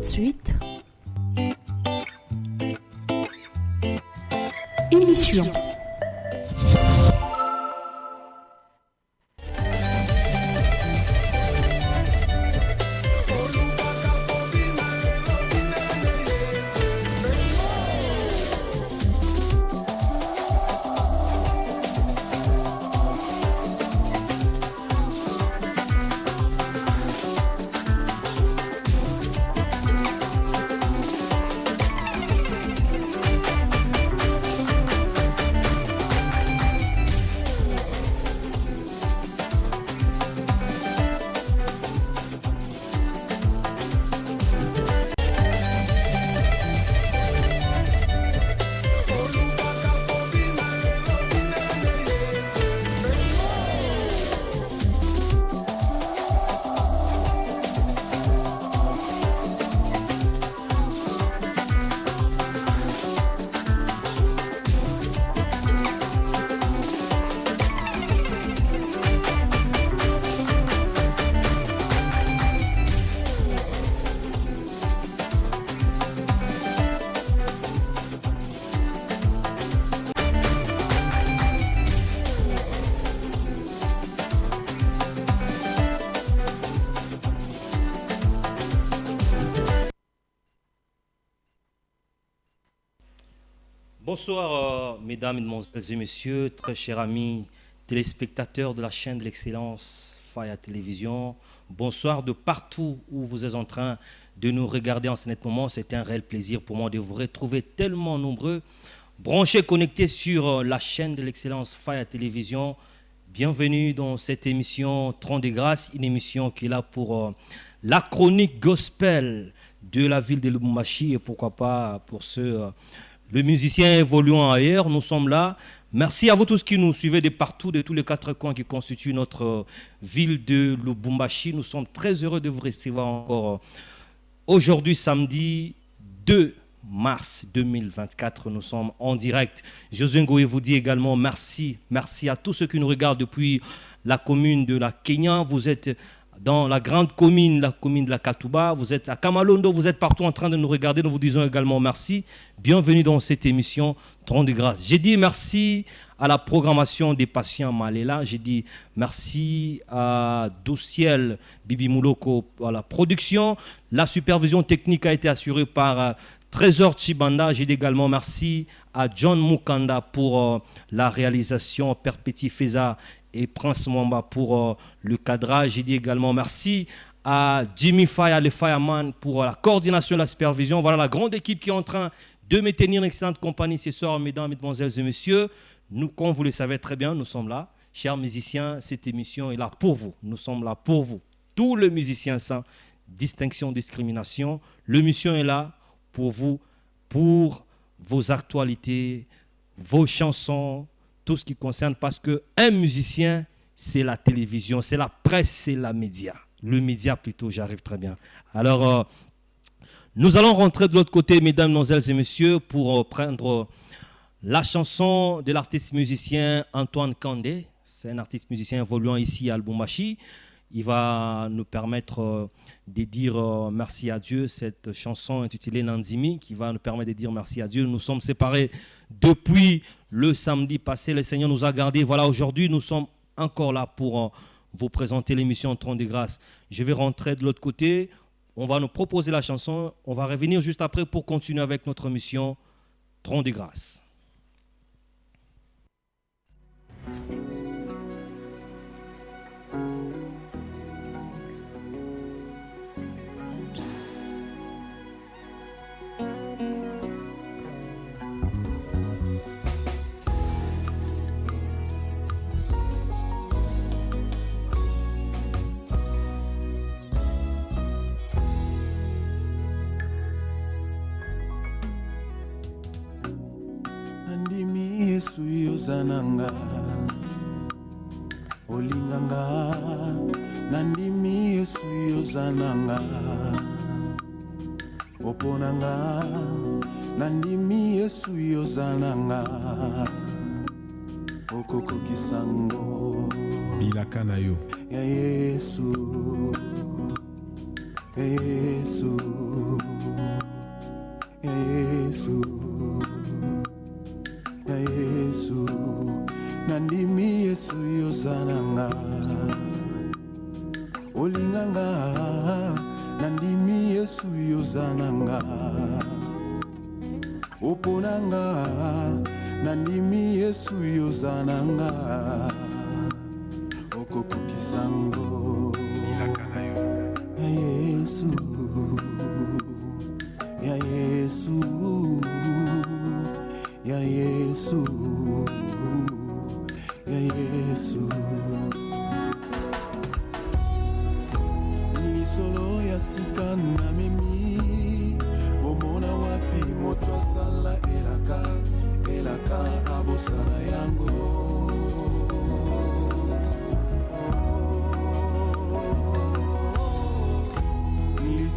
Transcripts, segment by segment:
de suite, émission. Bonsoir, mesdames, mesdemoiselles et messieurs, très chers amis téléspectateurs de la chaîne de l'excellence Faya Télévision. Bonsoir de partout où vous êtes en train de nous regarder en ce net moment. C'est un réel plaisir pour moi de vous retrouver tellement nombreux, branchés, connectés sur la chaîne de l'excellence Faya Télévision. Bienvenue dans cette émission Tron de Grâce, une émission qui est là pour la chronique gospel de la ville de Lubumbashi et pourquoi pas pour ceux... le musicien évoluant ailleurs, nous sommes là. Merci à vous tous qui nous suivez de partout, de tous les quatre coins qui constituent notre ville de Lubumbashi. Nous sommes très heureux de vous recevoir encore aujourd'hui, samedi 2 mars 2024. Nous sommes en direct. Josué Ngoé vous dit également merci. Merci à tous ceux qui nous regardent depuis la commune de la Kenya. Vous êtes dans la grande commune, la commune de la Katouba, vous êtes à Kamalondo, vous êtes partout en train de nous regarder. Nous vous disons également merci. Bienvenue dans cette émission Tron de Grâce. J'ai dit merci à la programmation des patients Malela. J'ai dit merci à Douciel Bibi Mouloko à la production. La supervision technique a été assurée par Trésor Chibanda. J'ai dit également merci à John Mukanda pour la réalisation, Perpéti Feza et Prince Mwamba pour le cadrage. J'ai dit également merci à Jimmy Faya, le fireman, pour la coordination et la supervision. Voilà la grande équipe qui est en train de me tenir une excellente compagnie ce soir, mesdames, mesdemoiselles et messieurs. Nous, comme vous le savez très bien, nous sommes là. Chers musiciens, cette émission est là pour vous. Nous sommes là pour vous. Tous les musiciens sans distinction, discrimination. L'émission est là pour vous, pour vos actualités, vos chansons, tout ce qui concerne, parce qu'un musicien, c'est la télévision, c'est la presse, c'est la média. Le média plutôt, j'arrive très bien. Alors, nous allons rentrer de l'autre côté, mesdames, mesdemoiselles et messieurs, pour prendre la chanson de l'artiste musicien Antoine Kandé. C'est un artiste musicien évoluant ici à Lubumbashi. Il va nous permettre de dire merci à Dieu, cette chanson intitulée Nandimi, qui va nous permettre de dire merci à Dieu. Nous sommes séparés depuis le samedi passé. Le Seigneur nous a gardés. Voilà, aujourd'hui, nous sommes encore là pour vous présenter l'émission Tron de Grâce. Je vais rentrer de l'autre côté. On va nous proposer la chanson. On va revenir juste après pour continuer avec notre mission Tron de Grâce. Yesu yozananga olinganga nandimi Yesu yozananga oponanga nandimi Yesu yozananga okoko kisango bilaka na yo ya Yesu Yesu olinganga nandimi Yesu yozananga oponanga nandimi Yesu yozananga okokokisango ya Yesu ya Yesu ya Yesu ya Yesu solo ya sika na mimi omona wapi moto asala elaka abosana yango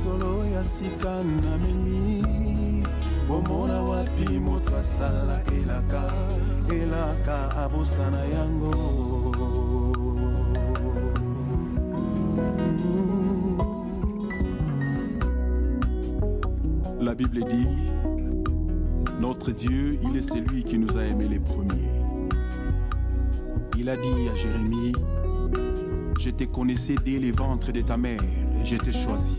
solo ya sika na mimi omona wapi moto asala elaka abosana yango. La Bible dit, notre Dieu, il est celui qui nous a aimés les premiers. Il a dit à Jérémie, je te connaissais dès les ventres de ta mère et je t'ai choisi.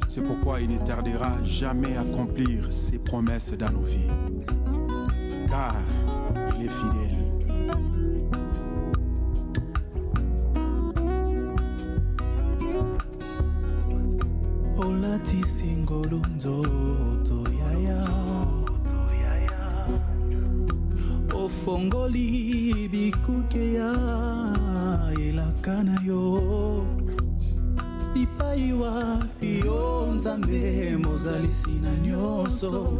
C'est pourquoi il ne tardera jamais à accomplir ses promesses dans nos vies. Car il est fidèle. Olati singolo nzoto yaya ofongoli bikuke ya elaka na yo bipai wapi yo nzambe mozalisi na nyonso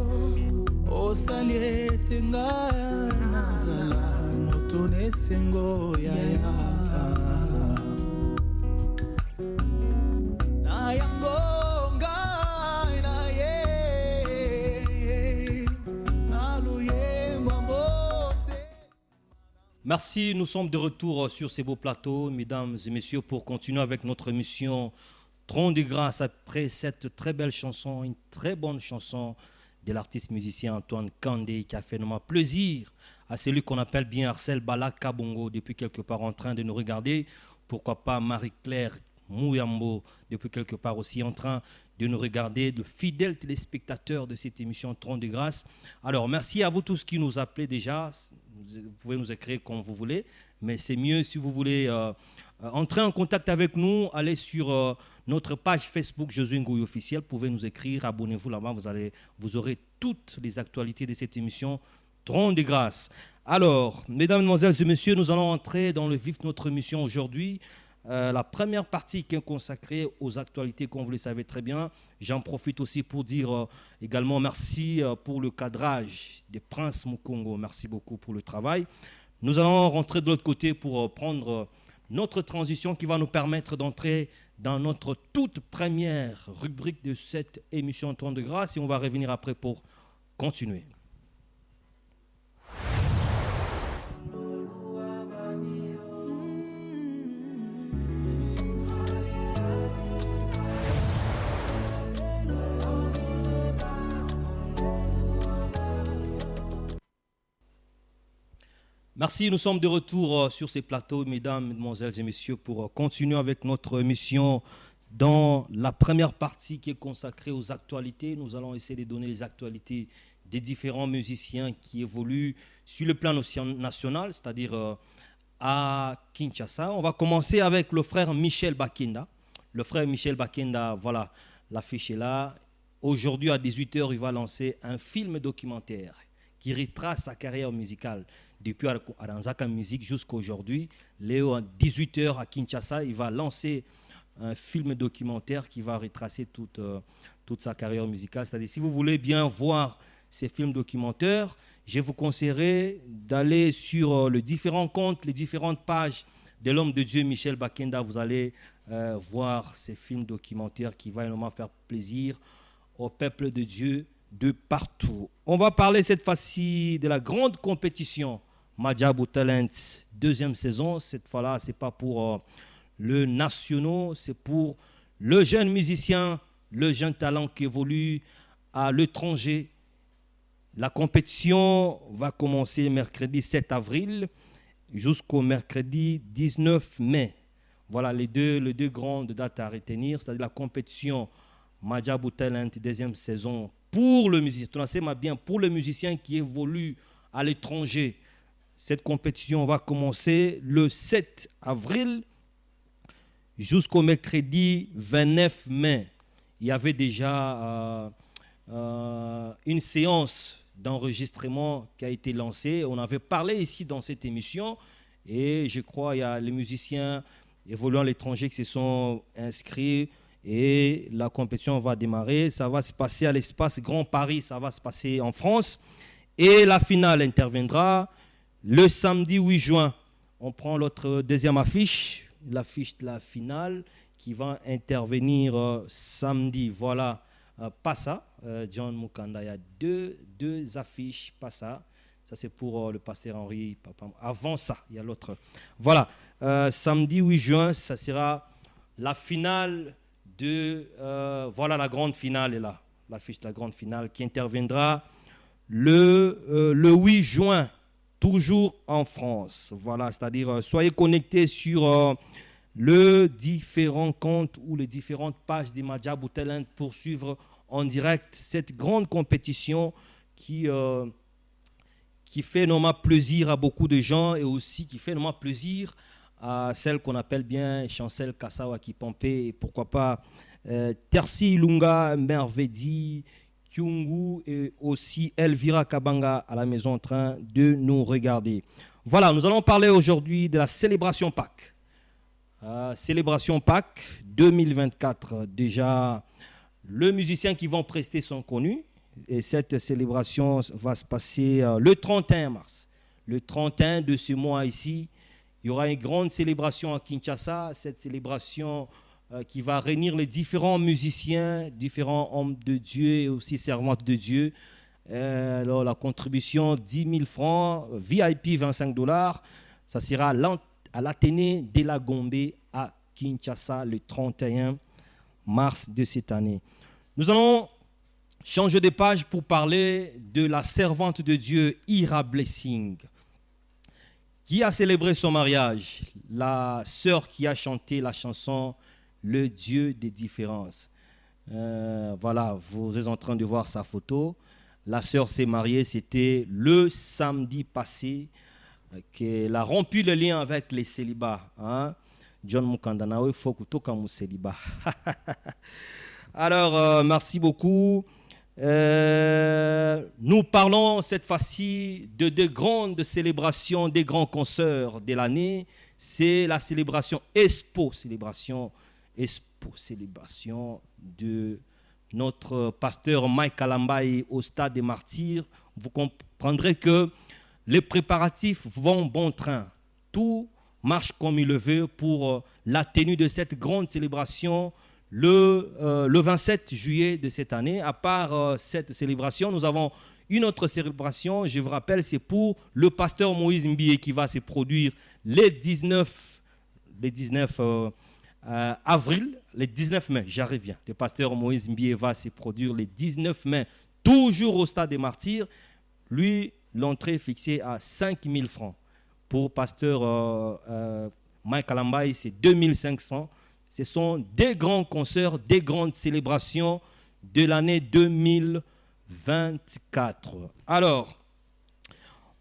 osali ete ngai nazala moto nesengo yaya Merci, nous sommes de retour sur ces beaux plateaux, mesdames et messieurs, pour continuer avec notre émission Trône de grâce après cette très belle chanson, une très bonne chanson de l'artiste musicien Antoine Kandé qui a fait énormément plaisir à celui qu'on appelle bien Arcel Bala Kabongo depuis quelque part en train de nous regarder. Pourquoi pas Marie-Claire Mouyambo depuis quelque part aussi en train de nous regarder, de fidèles téléspectateurs de cette émission Trône de grâce. Alors, merci à vous tous qui nous appelez déjà. Vous pouvez nous écrire comme vous voulez, mais c'est mieux si vous voulez entrer en contact avec nous, allez sur notre page Facebook Josué Ngouille officiel, vous pouvez nous écrire, abonnez-vous là-bas, vous aurez toutes les actualités de cette émission Trône de grâce. Alors, mesdames, mesdemoiselles et messieurs, nous allons entrer dans le vif de notre émission aujourd'hui. La première partie qui est consacrée aux actualités, comme vous le savez très bien. J'en profite aussi pour dire également merci pour le cadrage de Prince Mukongo. Merci beaucoup pour le travail. Nous allons rentrer de l'autre côté pour prendre notre transition qui va nous permettre d'entrer dans notre toute première rubrique de cette émission Trône de grâce et on va revenir après pour continuer. Merci, nous sommes de retour sur ces plateaux, mesdames, mesdemoiselles et messieurs, pour continuer avec notre émission dans la première partie qui est consacrée aux actualités. Nous allons essayer de donner les actualités des différents musiciens qui évoluent sur le plan national, c'est-à-dire à Kinshasa. On va commencer avec le frère Michel Bakenda. Le frère Michel Bakenda, voilà, l'affiche est là. Aujourd'hui, à 18h, il va lancer un film documentaire qui retrace sa carrière musicale depuis Aranzaka Musique jusqu'à aujourd'hui. Léo, à 18h à Kinshasa, il va lancer un film documentaire qui va retracer toute sa carrière musicale. C'est-à-dire, si vous voulez bien voir ces films documentaires, je vous conseillerais d'aller sur les différents comptes, les différentes pages de l'homme de Dieu Michel Bakenda. Vous allez voir ces films documentaires qui vont énormément faire plaisir au peuple de Dieu de partout. On va parler cette fois-ci de la grande compétition Madjabou Talent, deuxième saison. Cette fois-là, ce n'est pas pour le national, c'est pour le jeune musicien, le jeune talent qui évolue à l'étranger. La compétition va commencer mercredi 7 avril jusqu'au mercredi 19 mai. Voilà les deux grandes dates à retenir, c'est-à-dire la compétition Madjabou Talent, deuxième saison, pour le musicien, bien, pour le musicien qui évolue à l'étranger. Cette compétition va commencer le 7 avril jusqu'au mercredi 29 mai. Il y avait déjà une séance d'enregistrement qui a été lancée. On avait parlé ici dans cette émission et je crois qu'il y a les musiciens évoluant à l'étranger qui se sont inscrits et la compétition va démarrer. Ça va se passer à l'espace Grand Paris, ça va se passer en France et la finale interviendra le samedi 8 juin. On prend l'autre deuxième affiche, l'affiche de la finale qui va intervenir samedi. Voilà, Passa, John Mukanda. Il y a deux affiches, Passa. Ça, c'est pour le pasteur Henri. Avant ça, il y a l'autre. Voilà, samedi 8 juin, ça sera la finale de... voilà, la grande finale est là. L'affiche de la grande finale qui interviendra le 8 juin, toujours en France. Voilà, c'est-à-dire, soyez connectés sur les différents comptes ou les différentes pages des Madjabou Talent pour suivre en direct cette grande compétition qui fait énormément plaisir à beaucoup de gens et aussi qui fait énormément plaisir à celle qu'on appelle bien Chancel Kassawa qui Pompé et pourquoi pas Tersi Ilunga, Mervedi, Kyungu et aussi Elvira Kabanga à la maison en train de nous regarder. Voilà, nous allons parler aujourd'hui de la célébration Pâques. Célébration Pâques 2024. Déjà, les musiciens qui vont prester sont connus. Et cette célébration va se passer le 31 mars. Le 31 de ce mois ici, il y aura une grande célébration à Kinshasa. Cette célébration qui va réunir les différents musiciens, différents hommes de Dieu et aussi servantes de Dieu. Alors la contribution 10 000 francs, VIP $25. Ça sera à l'Athénée de la Gombe à Kinshasa le 31 mars de cette année. Nous allons changer de page pour parler de la servante de Dieu, Ira Blessing, qui a célébré son mariage, la sœur qui a chanté la chanson « Le Dieu des différences ». Voilà, vous êtes en train de voir sa photo. La sœur s'est mariée, c'était le samedi passé, qu'elle a rompu le lien avec les célibats. Hein? John Mukandana, il faut que tu aies célibat. Alors, merci beaucoup. Nous parlons cette fois-ci de deux grandes célébrations, des grands concerts de l'année. C'est la célébration Expo célébration de notre pasteur Mike Kalambaye au Stade des Martyrs. Vous comprendrez que les préparatifs vont bon train. Tout marche comme il le veut pour la tenue de cette grande célébration le 27 juillet de cette année. À part cette célébration, nous avons une autre célébration, je vous rappelle, c'est pour le pasteur Moïse Mbie qui va se produire les 19 avril, les 19 mai, j'arrive bien. Le pasteur Moïse Mbie va se produire les 19 mai, toujours au Stade des Martyrs. Lui, l'entrée est fixée à 5 000 francs. Pour pasteur Mike Kalambaye, c'est 2 500. Ce sont des grands concerts, des grandes célébrations de l'année 2024. Alors,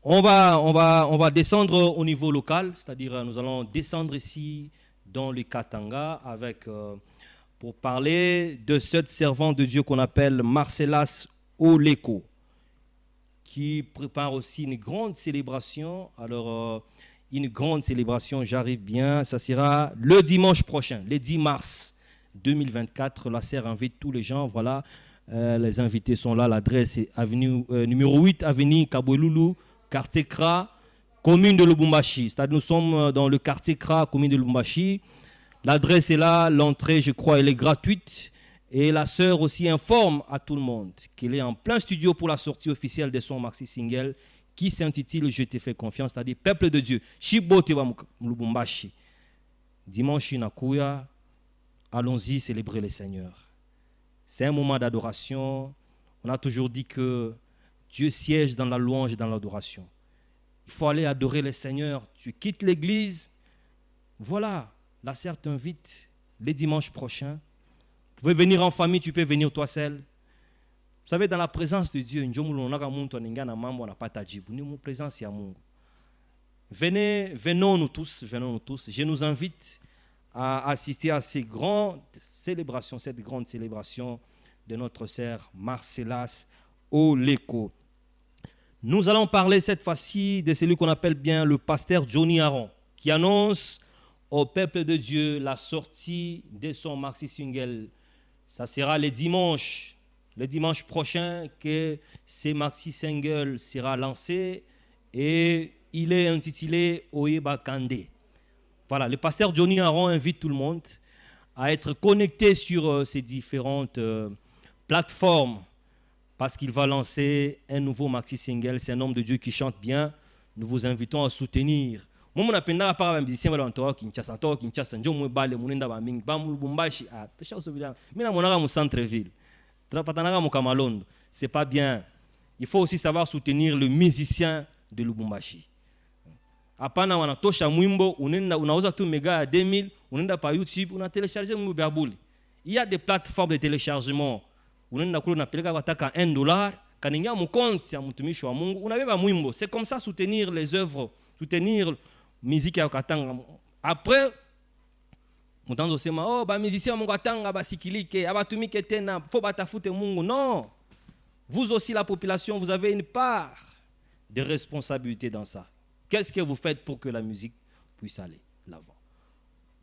on va descendre au niveau local, c'est-à-dire nous allons descendre ici dans le Katanga pour parler de cette servante de Dieu qu'on appelle Marcellas Oleko, qui prépare aussi une grande célébration. Alors, une grande célébration, j'arrive bien, ça sera le dimanche prochain, le 10 mars 2024. La sœur invite tous les gens, voilà, les invités sont là, l'adresse est numéro 8, avenue Kabouloulou, quartier Kra, commune de Lubumbashi. C'est-à-dire nous sommes dans le quartier Kra, commune de Lubumbashi. L'adresse est là, l'entrée, je crois, elle est gratuite. Et la sœur aussi informe à tout le monde qu'elle est en plein studio pour la sortie officielle de son maxi single qui s'intitule « Je te fais confiance », c'est-à-dire « Peuple de Dieu ». Lubumbashi. Dimanche, Nakuya, allons-y célébrer le Seigneur. C'est un moment d'adoration. On a toujours dit que Dieu siège dans la louange et dans l'adoration. Il faut aller adorer le Seigneur. Tu quittes l'église, voilà, la serre t'invite les dimanches prochains. Vous pouvez venir en famille, tu peux venir toi seul. Vous savez, dans la présence de Dieu, venons-nous tous. Je nous invite à assister à cette grande célébration de notre sœur Marcellas Oleko. Nous allons parler cette fois-ci de celui qu'on appelle bien le pasteur Johnny Aaron, qui annonce au peuple de Dieu la sortie de son maxi single. Ça sera le dimanche prochain que ce maxi single sera lancé et il est intitulé Oyeba Kande. Voilà, le pasteur Johnny Aaron invite tout le monde à être connecté sur ces différentes plateformes parce qu'il va lancer un nouveau maxi single. C'est un homme de Dieu qui chante bien. Nous vous invitons à soutenir. Moi, je suis un musicien Kinshasa, centre-ville. C'est pas bien. Il faut aussi savoir soutenir le musicien de Lubumbashi. Apana wanatosha mwimbo unauza tu mega à 2000, unaenda pa YouTube, una télécharger mwimbo ya buli. Il y a des plateformes de téléchargement. Unaenda kule unapeleka wataka $1, kaningia mu compte ya mtumishi wa Mungu, unabeba mwimbo. C'est comme ça soutenir les œuvres, soutenir musique ya katanga. Après mutanzo sema ba musicien Mungu katanga basikilike, abatumike tena, faut batafute Mungu. Non. Vous aussi la population, vous avez une part de responsabilité dans ça. Qu'est-ce que vous faites pour que la musique puisse aller l'avant?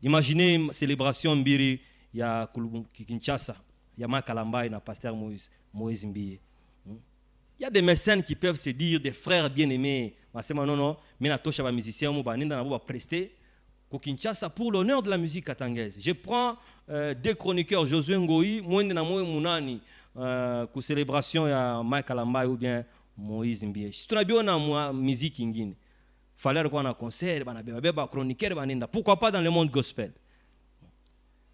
Imaginez une célébration Mbiri, il y a Kinshasa, il y a Makalamba et le pasteur Moïse Mbiye. Il y a des mécènes qui peuvent se dire, des frères bien-aimés, non, mais na tosha ba musicien mo ba ninda na ba prester ko Kinshasa pour l'honneur de la musique katangaise. Je prends deux chroniqueurs, Josué Ngoyi, Mwende na Moe Munani, ko célébration ya Makalamba ou bien Moïse Mbiye. Si tu as bien na musique ingine, fallait qu'on a un concert, chroniqueur, pourquoi pas dans le monde gospel.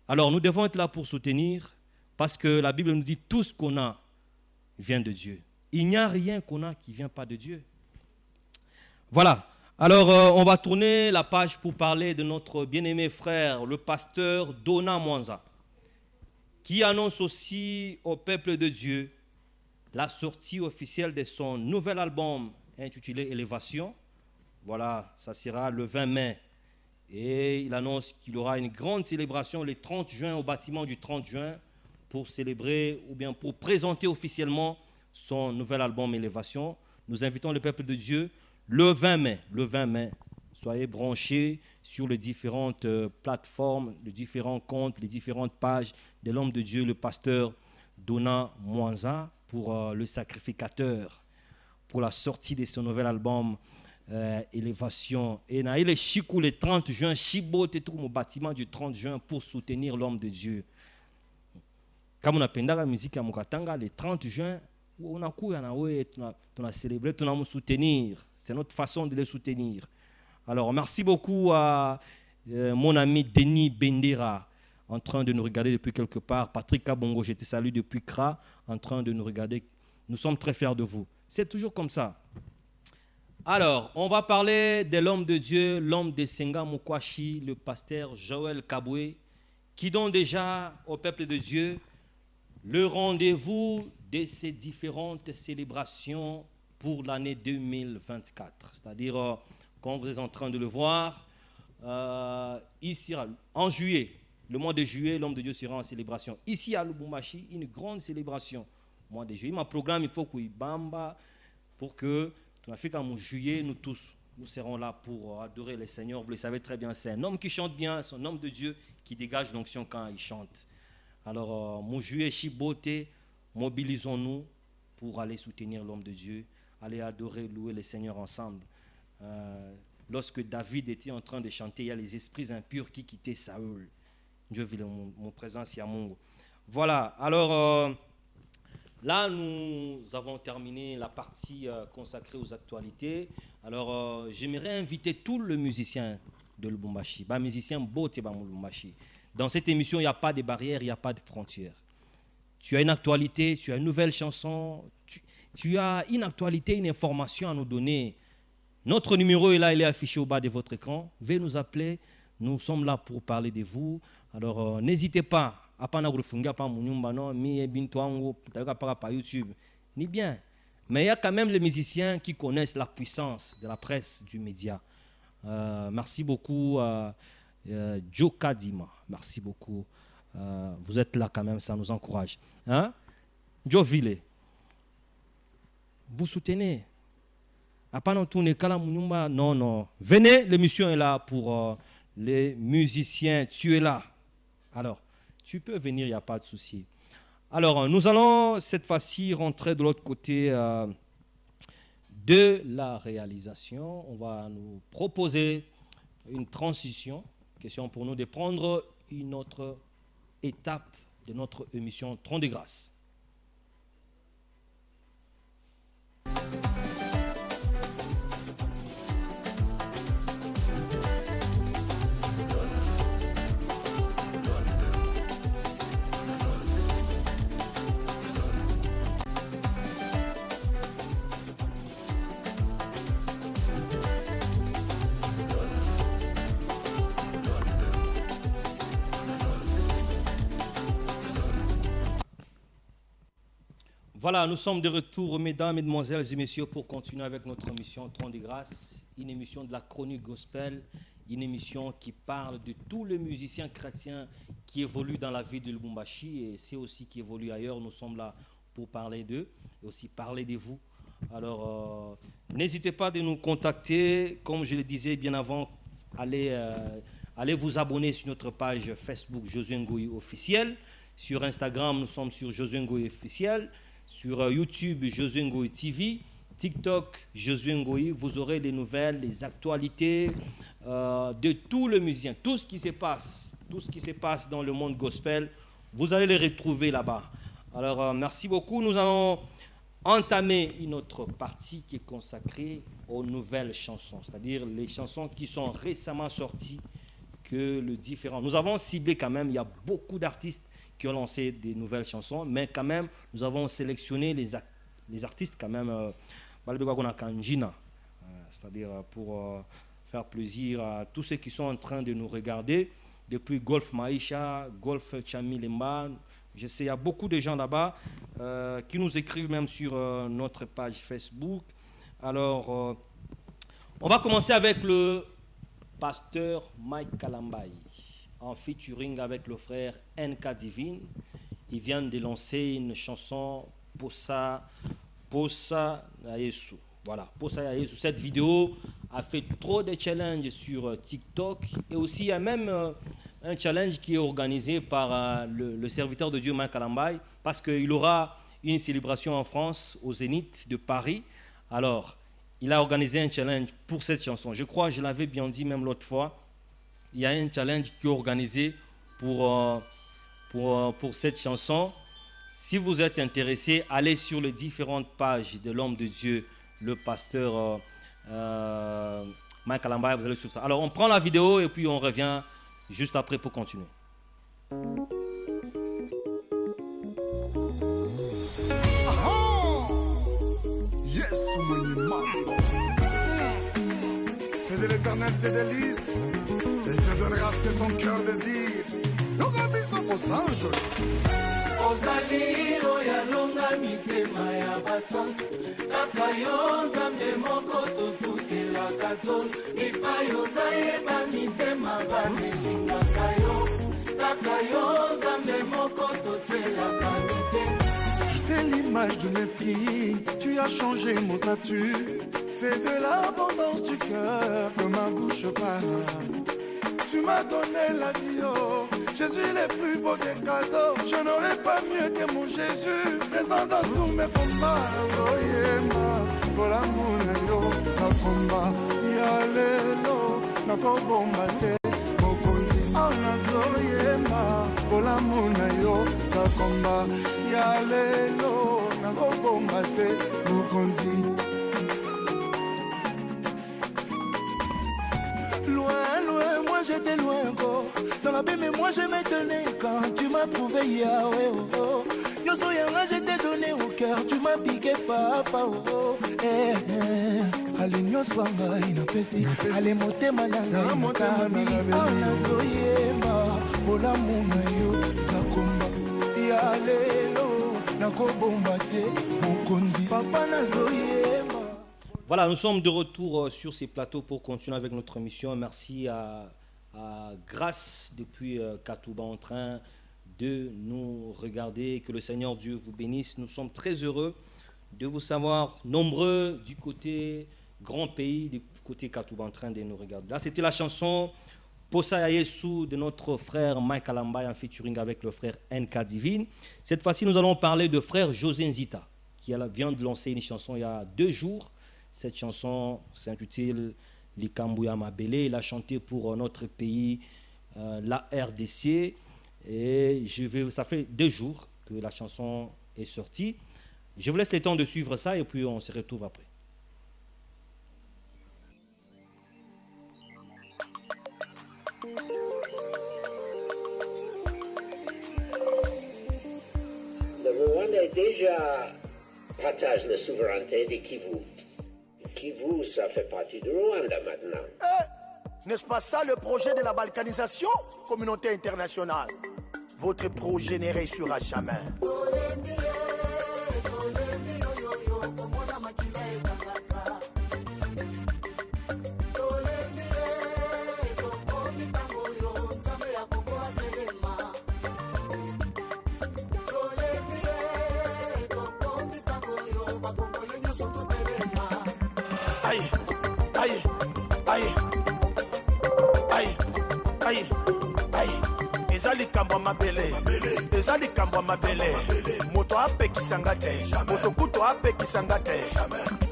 Alors nous devons être là pour soutenir, parce que la Bible nous dit tout ce qu'on a vient de Dieu. Il n'y a rien qu'on a qui ne vient pas de Dieu. Voilà. Alors on va tourner la page pour parler de notre bien-aimé frère, le pasteur Dona Mwanza, qui annonce aussi au peuple de Dieu la sortie officielle de son nouvel album intitulé Élévation. Voilà, ça sera le 20 mai. Et il annonce qu'il y aura une grande célébration le 30 juin, au bâtiment du 30 juin, pour célébrer ou bien pour présenter officiellement son nouvel album Élévation. Nous invitons le peuple de Dieu le 20 mai. Soyez branchés sur les différentes plateformes, les différents comptes, les différentes pages de l'homme de Dieu, le pasteur Dona Mwanza, pour le sacrificateur, pour la sortie de son nouvel album Élévation. Et il est chikou le 30 juin, chibote tout mon bâtiment du 30 juin pour soutenir l'homme de Dieu. Comme on a pendant la musique à Mukatanga, le 30 juin, on a célébré, on a nous soutenir. C'est notre façon de les soutenir. Alors, merci beaucoup à mon ami Denis Bendera, en train de nous regarder depuis quelque part. Patrick Kabongo, je te salue depuis Kra, en train de nous regarder. Nous sommes très fiers de vous. C'est toujours comme ça. Alors, on va parler de l'homme de Dieu, l'homme de Senga Mukwashi, le pasteur Joël Kaboué, qui donne déjà au peuple de Dieu le rendez-vous de ces différentes célébrations pour l'année 2024. C'est-à-dire, quand vous êtes en train de le voir, ici, en juillet, le mois de juillet, l'homme de Dieu sera en célébration. Ici à Lubumbashi, une grande célébration. Mois de juillet, mon programme, il faut qu'il bamba pour que en Afrique, en juillet, nous tous, nous serons là pour adorer le Seigneur. Vous le savez très bien, c'est un homme qui chante bien, c'est un homme de Dieu qui dégage l'onction quand il chante. Alors, mon juillet, chiboté, mobilisons-nous pour aller soutenir l'homme de Dieu, aller adorer, louer le Seigneur ensemble. Lorsque David était en train de chanter, il y a les esprits impurs qui quittaient Saül. Dieu vit mon présence, il y a mon. Voilà, alors. Là, nous avons terminé la partie consacrée aux actualités. Alors, j'aimerais inviter tous les musiciens de Lubumbashi, les musiciens Bote Lubumbashi. Dans cette émission, il n'y a pas de barrières, il n'y a pas de frontières. Tu as une actualité, tu as une nouvelle chanson, tu as une actualité, une information à nous donner. Notre numéro est là, il est affiché au bas de votre écran. Veuillez nous appeler, Nous sommes là pour parler de vous. Alors, n'hésitez pas à pas nous refunga pas mon nyumba non mi bintoango par YouTube ni bien. Mais il y a quand même les musiciens qui connaissent la puissance de la presse du média. Merci beaucoup Joe Kadima. Merci beaucoup. Vous êtes là quand même, ça nous encourage. Hein? Joe Ville, vous soutenez. Non, non. Venez, l'émission est là pour les musiciens. Tu es là. Alors, tu peux venir, il n'y a pas de souci. Alors, nous allons cette fois-ci rentrer de l'autre côté de la réalisation. On va nous proposer une transition. Question pour nous de prendre une autre étape de notre émission Tron de grâce. Voilà, nous sommes de retour, mesdames, mesdemoiselles et messieurs, pour continuer avec notre émission Tron de grâce, une émission de la chronique gospel, une émission qui parle de tous les musiciens chrétiens qui évoluent dans la vie de Lubumbashi et c'est aussi qui évoluent ailleurs. Nous sommes là pour parler d'eux et aussi parler de vous. Alors, n'hésitez pas de nous contacter. Comme je le disais bien avant, allez vous abonner sur notre page Facebook Josué Ngoyi officiel. Sur Instagram, nous sommes sur Josué Ngoyi officiel. Sur YouTube, Josué Ngoyi TV, TikTok, Josué Ngoyi, vous aurez les nouvelles, les actualités de tous les musiciens, tout ce qui se passe dans le monde gospel, vous allez les retrouver là-bas. Alors, merci beaucoup. Nous allons entamer une autre partie qui est consacrée aux nouvelles chansons, c'est-à-dire les chansons qui sont récemment sorties, que le différent. Nous avons ciblé quand même, il y a beaucoup d'artistes qui ont lancé des nouvelles chansons, mais quand même, nous avons sélectionné les artistes quand même, c'est-à-dire pour faire plaisir à tous ceux qui sont en train de nous regarder, depuis Golf Maïcha, Golf Chamilemba, je sais, il y a beaucoup de gens là-bas qui nous écrivent même sur notre page Facebook. Alors, on va commencer avec le pasteur Mike Kalambai, en featuring avec le frère NK Divine. Ils viennent de lancer une chanson Posa Yesu. Voilà, Posa Yesu. Cette vidéo a fait trop de challenges sur TikTok et aussi il y a même un challenge qui est organisé par le serviteur de Dieu Mike Kalambai parce qu'il aura une célébration en France au Zénith de Paris. Alors, il a organisé un challenge pour cette chanson. Je crois, je l'avais bien dit même l'autre fois, il y a un challenge qui est organisé pour cette chanson. Si vous êtes intéressé, allez sur les différentes pages de l'homme de Dieu, le pasteur Mike Kalambai, vous allez sur ça. Alors, on prend la vidéo et puis on revient juste après pour continuer. Yes, fais de l'éternel tes délices et te donnera ce que ton cœur désire. Nos amis sont au singe. Ozali oyalonga mitema ya basantu kaka yo nzambe moko totutelaka to mipai ozayeba mitema banelingaka yo kaka yo nzambe moko totelaka mitema. Je t'ai l'image de mépris, tu as changé mon statut. C'est de l'abondance du cœur que ma bouche parle. Tu m'as donné la vie, oh. Je suis le plus beau des cadeaux. Je n'aurai pas mieux que mon Jésus. Présent dans tous mes combats. Oh yeah, pour l'amour, yo, na combat. Yalelo, na kobomba te. Mokonzi, oh na zoyema. Pour l'amour, yo, na combat. Yalelo, na kobomba te. Mokonzi. loin, loin, moi j'étais loin encore. Dans la baie, mais moi je m'étonnais quand tu m'as trouvé Yahweh. Oh, oh. Yo soyanga, je t'ai donné au cœur, tu m'as piqué papa. Oh, oh. Eh, eh. Allez, nyo swanga, inapesi. Allez, motema nanga, inakami. Ana zoyema, ola muna yo, zakomba. Yalelo, nakobomba te, mokonzi. Papa na zoyema. Voilà, nous sommes de retour sur ces plateaux pour continuer avec notre émission. Merci à Grâce depuis Katouba en train de nous regarder. Que le Seigneur Dieu vous bénisse. Nous sommes très heureux de vous savoir nombreux du côté grand pays, du côté Katouba en train de nous regarder. Là, c'était la chanson Posa Yesu de notre frère Mike Alambay en featuring avec le frère NK Divine. Cette fois-ci, nous allons parler de frère José Nzita qui vient de lancer une chanson il y a 2 jours. Cette chanson s'intitule Likambuya Mabele. Il a chanté pour notre pays, la RDC. Et ça fait 2 jours que la chanson est sortie. Je vous laisse le temps de suivre ça et puis on se retrouve après. Le Rwanda est déjà partage la souveraineté de Kivu. Kivu, ça fait partie du Rwanda maintenant. N'est-ce pas ça le projet de la balkanisation, communauté internationale? Votre projet ne réussira jamais. Aïe, aïe, aïe, aïe, aïe, aïe. Ezali kambwa mabele, ezali kambwa mabele. Moto ape kisangate, moto kuto ape kisangate.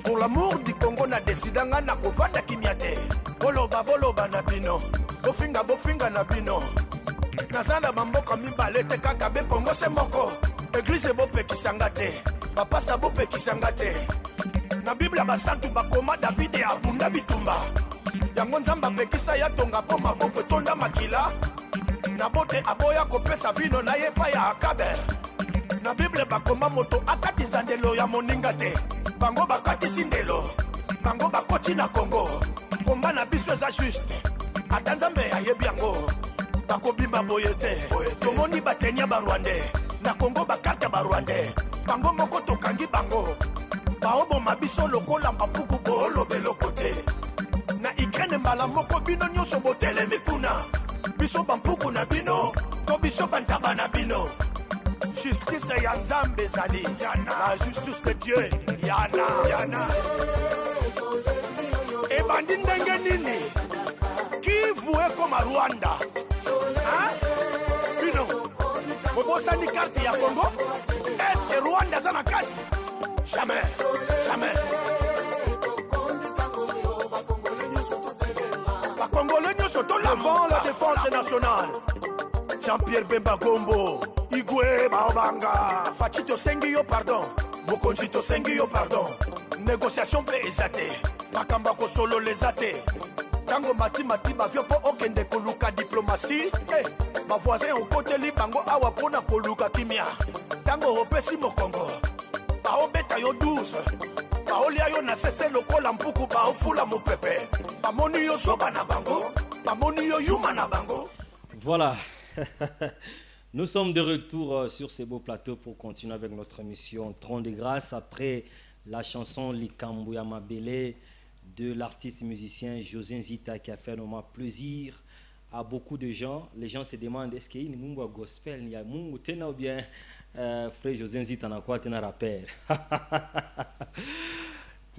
Pour l'amour du Congo na desidanga na kovanda kimiate. Boloba na bino, bofinga na bino. Nazanda mamboka mibale te kaka be Congo se moko. Église bope kisangate, bapasta bope kisangate. Na Biblia basantu bakoma David e abunda bitumba. Yango nzamba pekisa ya tonga po maboko tonda makila. Na bote aboya kopesa vino na yepa ya akabe. Na Biblia bakoma moto akatiza ndelo ya moninga te. Bango bakatisi ndelo, bango bakoti na Congo. Komba na biso eza juste, ata nzambe ayebi yango. Bakobimba boye te, tomoni batenya barwande. Na Congo bakata barwande, bango moko tokangi bango. Baobo mabiso lokola mapuku boolobe lokote. Na Ukraine mbala moko bino nyonso botele mikuna. Biso bampuku na bino, to biso bantaba na bino. Justice ya Nzambe zali yana. La justice de Dieu yana. E bandi ndenge nini? Kivu ekoma Rwanda. Bino, mobosani kati ya Congo? Est-ce que Rwanda za na kati? Jamais. La Congolais nous sont avant la défense nationale. Jean-Pierre Bemba Gombo, Igwe Baobanga, Fachito Sengio pardon, Mokonjito Sengio pardon. Négociation pe ezate, Makambako solo les athées. Tango mati bavio po okende koluka diplomatie. Ma voisin au côté li bango awa pona koluka kimia. Tango opesi mokongo. Baobeta yo 12. Baolia yo na sese lokola mpuku baofula mopepe. Bamoni yo soba na bango. Bamoni yo yuma na bango. Voilà. Nous sommes de retour sur ces beaux plateaux pour continuer avec notre émission Trône de grâce après la chanson Likambuya Mabele de l'artiste musicien José Nzita qui a fait vraiment plaisir à beaucoup de gens. Les gens se demandent est-ce qu'il y a une mungu gospel, il y a mungu tena ou bien frère José Nzita na quoi tena rappel.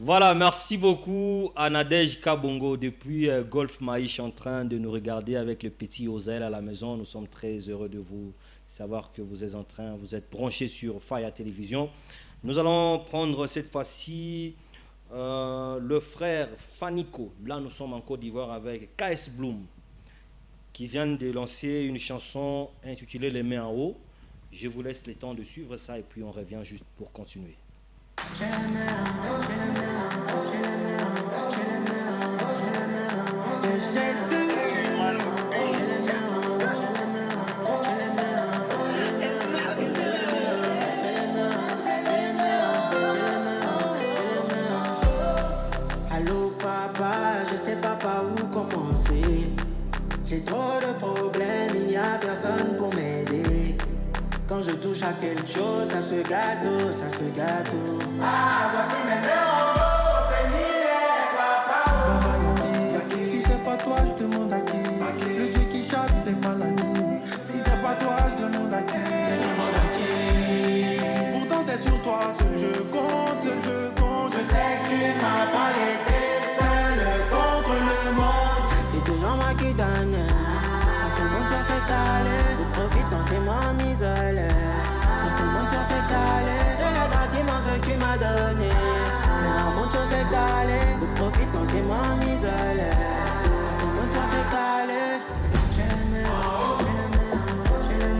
Voilà, merci beaucoup à Nadège Kabongo depuis Golf Maïch en train de nous regarder avec le petit Ozel à la maison. Nous sommes très heureux de vous savoir que vous êtes branchés sur Faya Télévision. Nous allons prendre cette fois-ci le frère Faniko. Là, nous sommes en Côte d'Ivoire avec KS Bloom qui vient de lancer une chanson intitulée Les mains en haut. Je vous laisse le temps de suivre ça et puis on revient juste pour continuer. Jésus quand je touche à quelque chose, ça se gâteau, ça se gâteau. Ah, voici mes méros, bénis-les, papa. Baba Yaki, si c'est pas toi, je demande à qui? Le Dieu qui chasse les maladies. Si c'est pas toi, je demande à qui? Pourtant c'est sur toi, seul je compte, seul je compte. Je sais que tu m'as pas laissé seul contre le monde. C'est toujours moi qui donne. Quand c'est mon tour c'est calé. Je profite quand c'est moi m'isole. Quand c'est mon tour c'est calé. Je le grâce dans ce que tu m'as donné. Mais à mon tour c'est calé. Je profite quand c'est moi m'isole. Quand c'est mon tour c'est calé. Je l'aime, je l'aime, je l'aime,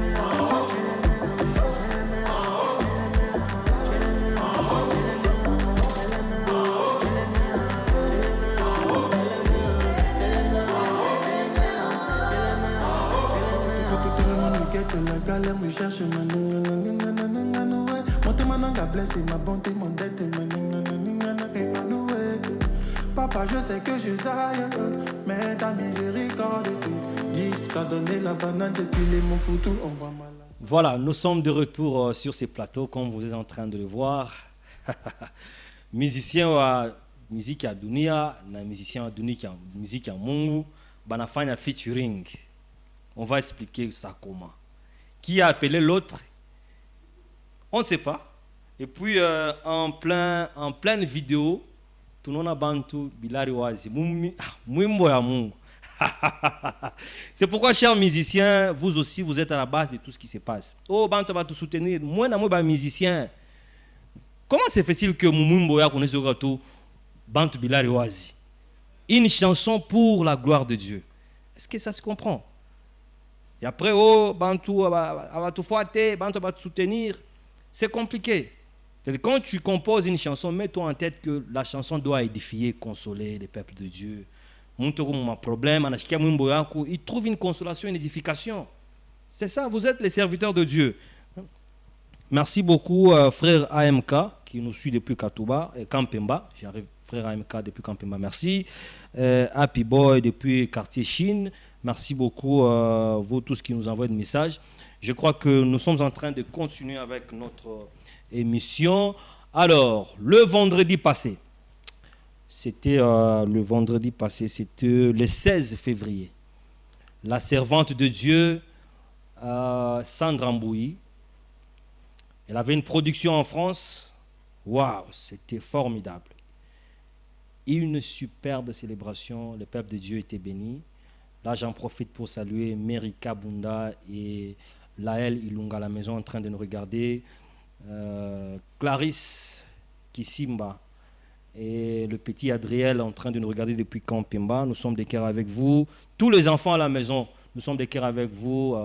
la galère me cherche, monte mananga blessé, ma bonté, mon dette, papa, je sais que je zaille, mais ta miséricorde, dis, t'as donné la banane depuis les monts Foutou, on va mal. Voilà, nous sommes de retour sur ces plateaux, comme vous êtes en train de le voir. Musicien wa musique ya dunia na musicien wa dunia musique ya Mungu banafanya featuring. On va expliquer ça comment. Qui a appelé l'autre? On ne sait pas. Et puis en pleine vidéo, tout le monde a bantu Bilari Wazi. Mwimbo ya Mungu. C'est pourquoi, chers musiciens, vous aussi, vous êtes à la base de tout ce qui se passe. Oh, Bantu va te soutenir. Moi, je suis musicien. Comment se fait-il que Mwimbo ya connaisse tout Bantu Bilari Wazi? Une chanson pour la gloire de Dieu. Est-ce que ça se comprend? Et après, oh, Bantu va te fouetter, Bantu va te soutenir. C'est compliqué. Quand tu composes une chanson, mets-toi en tête que la chanson doit édifier, consoler les peuples de Dieu. Il trouve une consolation, une édification. C'est ça, vous êtes les serviteurs de Dieu. Merci beaucoup, frère AMK, qui nous suit depuis Katouba et Kampemba. J'arrive, frère AMK, depuis Kampemba, merci. Happy Boy, depuis quartier Chine. Merci beaucoup, vous tous qui nous envoyez des messages. Je crois que nous sommes en train de continuer avec notre émission. Alors, le vendredi passé, c'était le 16 février. La servante de Dieu, Sandra Mbouyi, elle avait une production en France. Waouh, c'était formidable. Une superbe célébration. Le peuple de Dieu était béni. Là, j'en profite pour saluer Merika Bunda et Laël Ilunga à la maison en train de nous regarder. Clarisse Kissimba et le petit Adriel en train de nous regarder depuis Kampemba. Nous sommes des cœurs avec vous. Tous les enfants à la maison, nous sommes des cœurs avec vous.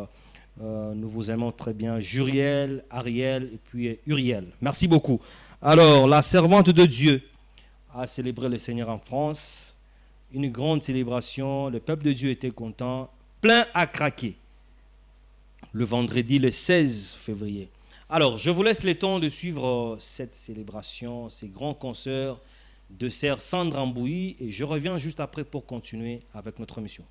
Nous vous aimons très bien. Juriel, Ariel et puis Uriel. Merci beaucoup. Alors, la servante de Dieu a célébré le Seigneur en France. Une grande célébration. Le peuple de Dieu était content. Plein à craquer. Le vendredi, le 16 février. Alors, je vous laisse le temps de suivre cette célébration, ces grands concerts de sœur Sandra Mbouyi. Et je reviens juste après pour continuer avec notre mission.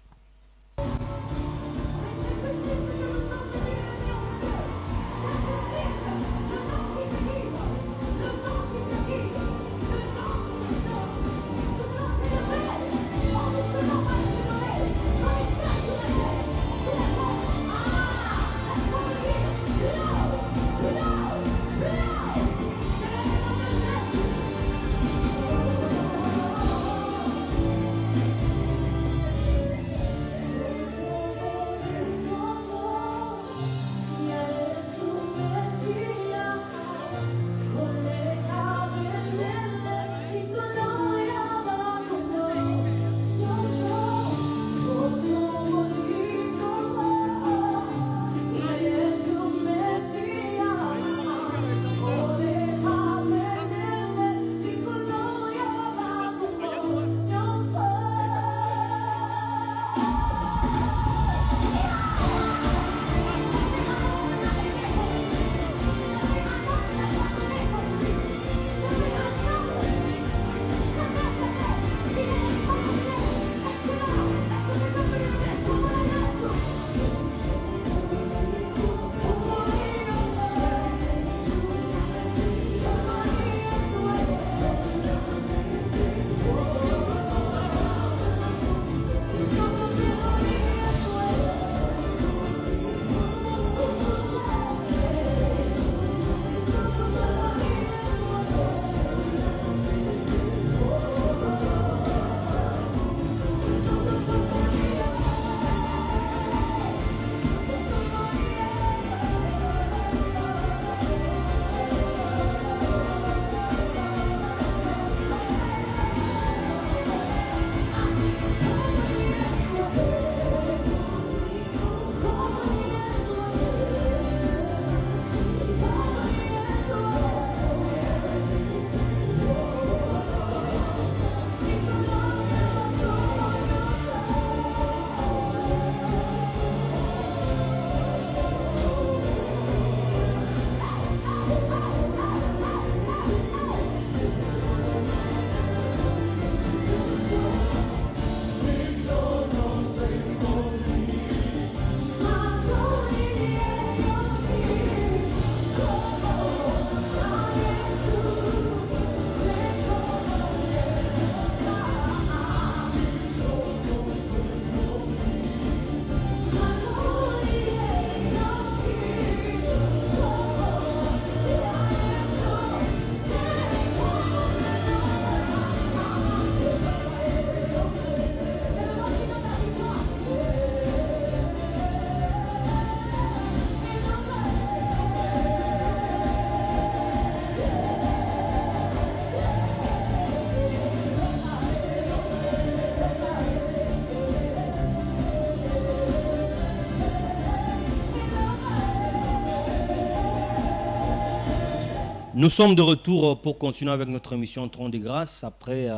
Nous sommes de retour pour continuer avec notre émission Trône de Grâce après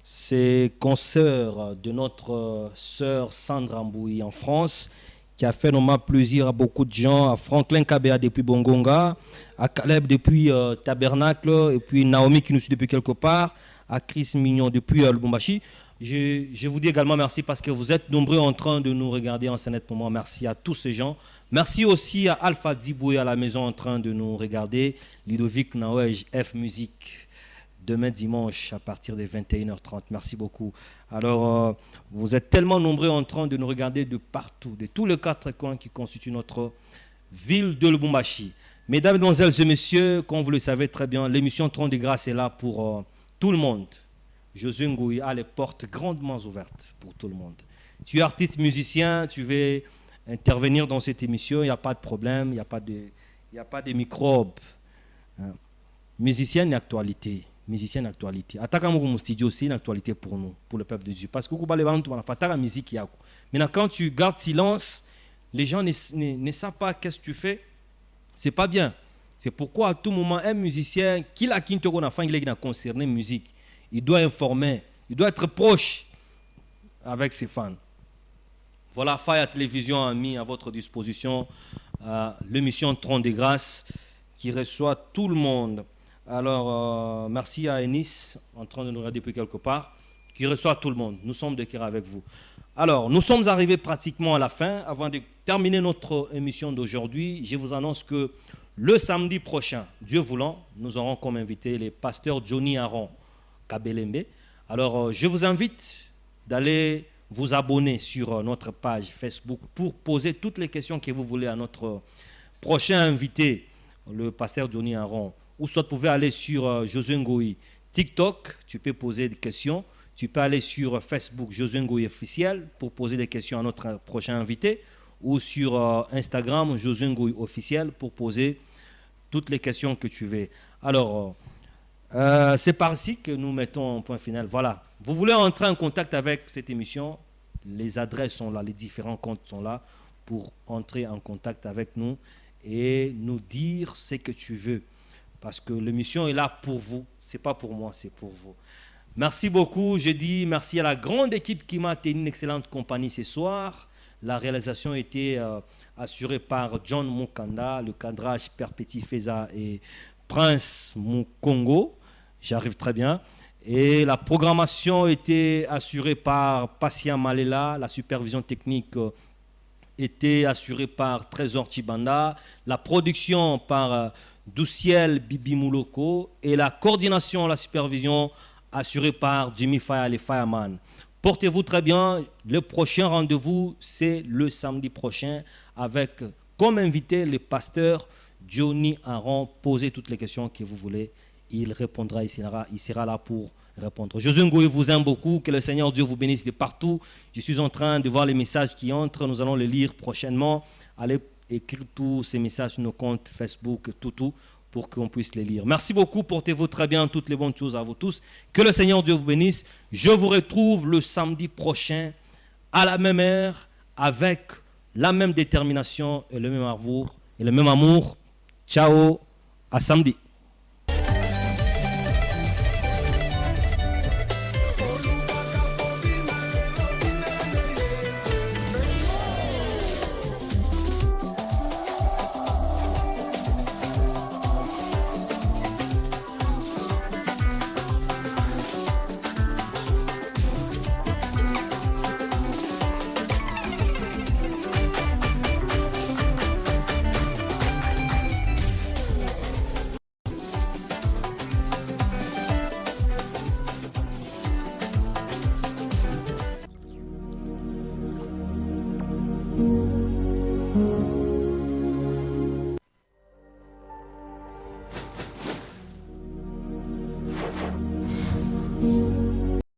ces concerts de notre sœur Sandra Mbouy en France qui a fait normalement plaisir à beaucoup de gens, à Franklin Kabea depuis Bongonga, à Caleb depuis Tabernacle et puis Naomi qui nous suit depuis quelque part, à Chris Mignon depuis Lubumbashi. Je vous dis également merci parce que vous êtes nombreux en train de nous regarder en ce moment. Merci à tous ces gens. Merci aussi à Alpha Diboué à la maison en train de nous regarder. Ludovic Nawej, F Musique, demain dimanche à partir de 21h30. Merci beaucoup. Alors, vous êtes tellement nombreux en train de nous regarder de partout, de tous les 4 coins qui constituent notre ville de Lubumbashi. Mesdames, Mesdemoiselles et Messieurs, comme vous le savez très bien, l'émission Trône de Grâce est là pour tout le monde. Josué Ngouy a les portes grandement ouvertes pour tout le monde. Tu es artiste, musicien, tu veux intervenir dans cette émission, il n'y a pas de problème, il n'y a pas de microbes. Musicien, une actualité. Musicien, actualité. Attaquant mon studio, c'est une actualité pour nous, pour le peuple de Dieu. Parce que la musique, maintenant, quand tu gardes silence, les gens ne savent pas qu'est-ce que tu fais. C'est pas bien. C'est pourquoi à tout moment, un musicien, qui l'a concerné musique, il doit informer, il doit être proche avec ses fans. Voilà, Faya Télévision a mis à votre disposition l'émission Trône de Grâce qui reçoit tout le monde. Alors, merci à Ennis, en train de nous regarder depuis quelque part, qui reçoit tout le monde. Nous sommes de cœur avec vous. Alors, nous sommes arrivés pratiquement à la fin. Avant de terminer notre émission d'aujourd'hui, je vous annonce que le samedi prochain, Dieu voulant, nous aurons comme invité les pasteurs Johnny Aaron Kabelembe. Alors, je vous invite d'aller vous abonner sur notre page Facebook pour poser toutes les questions que vous voulez à notre prochain invité, le pasteur Johnny Aaron. Ou soit vous pouvez aller sur Josué Ngouy TikTok, tu peux poser des questions. Tu peux aller sur Facebook Josué Ngouy officiel pour poser des questions à notre prochain invité. Ou sur Instagram Josué Ngouy officiel pour poser toutes les questions que tu veux. Alors, c'est par ici que nous mettons un point final. Voilà. Vous voulez entrer en contact avec cette émission, les adresses sont là, les différents comptes sont là pour entrer en contact avec nous et nous dire ce que tu veux. Parce que l'émission est là pour vous, ce n'est pas pour moi, c'est pour vous. Merci beaucoup. Je dis merci à la grande équipe qui m'a tenu une excellente compagnie ce soir. La réalisation a été assurée par John Mukanda, le cadrage Perpéti Feza et Prince Mukongo. J'arrive très bien. Et la programmation a été assurée par Passia Malela. La supervision technique était assurée par Trésor Chibanda. La production par Douciel Bibi Mouloko. Et la coordination, la supervision assurée par Jimmy Faya, les Fireman. Portez-vous très bien. Le prochain rendez-vous, c'est le samedi prochain avec comme invité le pasteur Johnny Aaron. Posez toutes les questions que vous voulez. Il répondra, il sera là pour répondre. Josué Ngouy vous aime beaucoup, que le Seigneur Dieu vous bénisse de partout. Je suis en train de voir les messages qui entrent, nous allons les lire prochainement. Allez écrire tous ces messages sur nos comptes Facebook, tout, pour qu'on puisse les lire. Merci beaucoup, portez-vous très bien, toutes les bonnes choses à vous tous. Que le Seigneur Dieu vous bénisse. Je vous retrouve le samedi prochain à la même heure, avec la même détermination et le même amour. Ciao, à samedi.